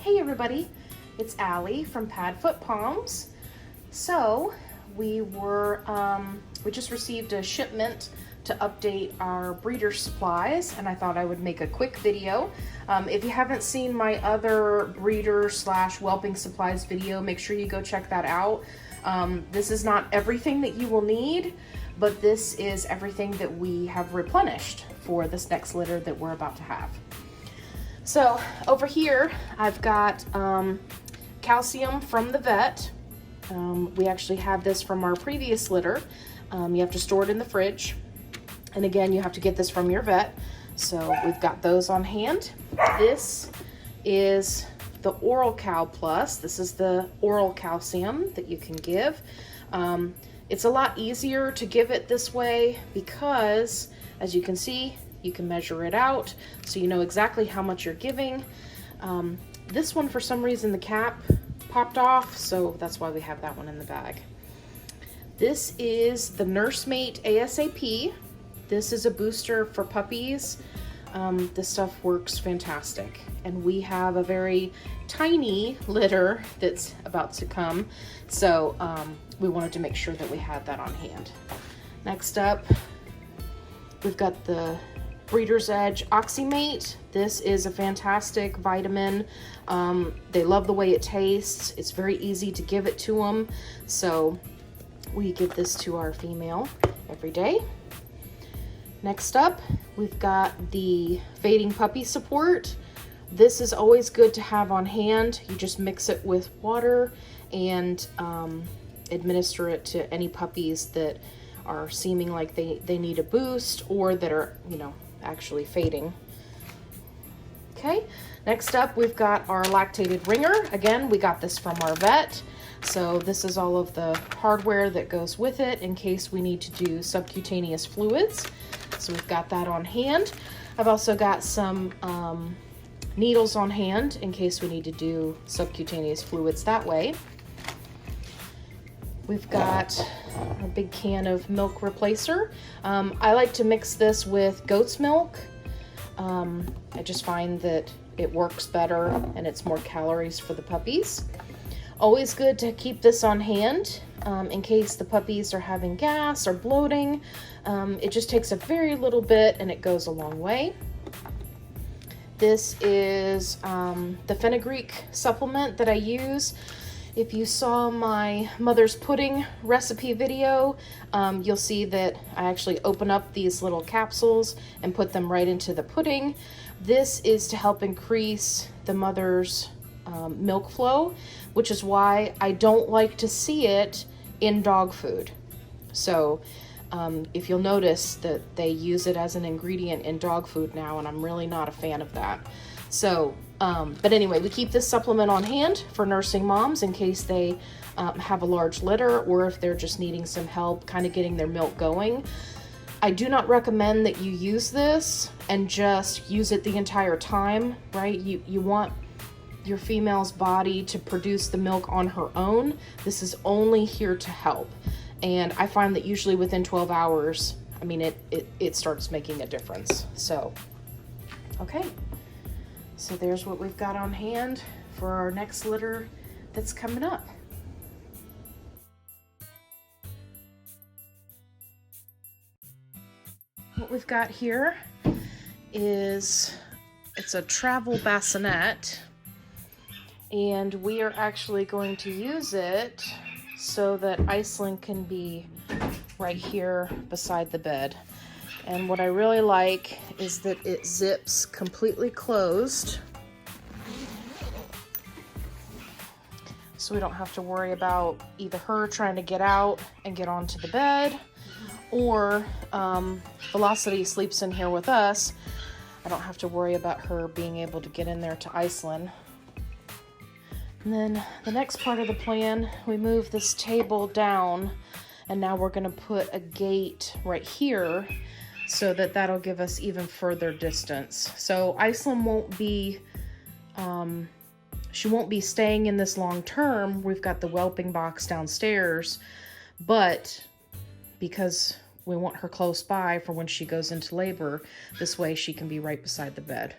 Hey everybody, it's Allie from Padfoot Palms. So we just received a shipment to update our breeder supplies, and I thought I would make a quick video. If you haven't seen my other breeder / whelping supplies video, make sure you go check that out. This is not everything that you will need, but this is everything that we have replenished for this next litter that we're about to have. So over here, I've got calcium from the vet. We actually have this from our previous litter. You have to store it in the fridge. And again, you have to get this from your vet. So we've got those on hand. This is the oral Calplus. This is the oral calcium that you can give. It's a lot easier to give it this way because, as you can see, you can measure it out so you know exactly how much you're giving. This one, for some reason, the cap popped off, so that's why we have that one in the bag. This is the Nursemate ASAP. This is a booster for puppies. This stuff works fantastic. And we have a very tiny litter that's about to come, so we wanted to make sure that we had that on hand. Next up, we've got the Breeder's Edge Oxymate. This is a fantastic vitamin. They love the way it tastes. It's very easy to give it to them. So we give this to our female every day. Next up, we've got the Fading Puppy Support. This is always good to have on hand. You just mix it with water and administer it to any puppies that are seeming like they need a boost or that are, actually fading. Okay, next up we've got our Lactated Ringer. Again, we got this from our vet. So this is all of the hardware that goes with it in case we need to do subcutaneous fluids. So we've got that on hand. I've also got some needles on hand in case we need to do subcutaneous fluids that way. We've got a big can of milk replacer. I like to mix this with goat's milk. I just find that it works better and it's more calories for the puppies. Always good to keep this on hand in case the puppies are having gas or bloating. It just takes a very little bit and it goes a long way. This is the Fenugreek Supplement that I use. If you saw my mother's pudding recipe video, you'll see that I actually open up these little capsules and put them right into the pudding. This is to help increase the mother's milk flow, which is why I don't like to see it in dog food. So if you'll notice that they use it as an ingredient in dog food now, and I'm really not a fan of that. So, but anyway, we keep this supplement on hand for nursing moms in case they have a large litter or if they're just needing some help kind of getting their milk going. I do not recommend that you use this and just use it the entire time, right? You want your female's body to produce the milk on her own. This is only here to help. And I find that usually within 12 hours, it starts making a difference. So, okay. So there's what we've got on hand for our next litter that's coming up. What we've got here is, it's a travel bassinet, and we are actually going to use it so that Iceland can be right here beside the bed. And what I really like is that it zips completely closed. So we don't have to worry about either her trying to get out and get onto the bed, or Velocity sleeps in here with us. I don't have to worry about her being able to get in there to Iceland. And then the next part of the plan, we move this table down, and now we're gonna put a gate right here so that that'll give us even further distance. So Iceland won't be, she won't be staying in this long term. We've got the whelping box downstairs, but because we want her close by for when she goes into labor, this way she can be right beside the bed.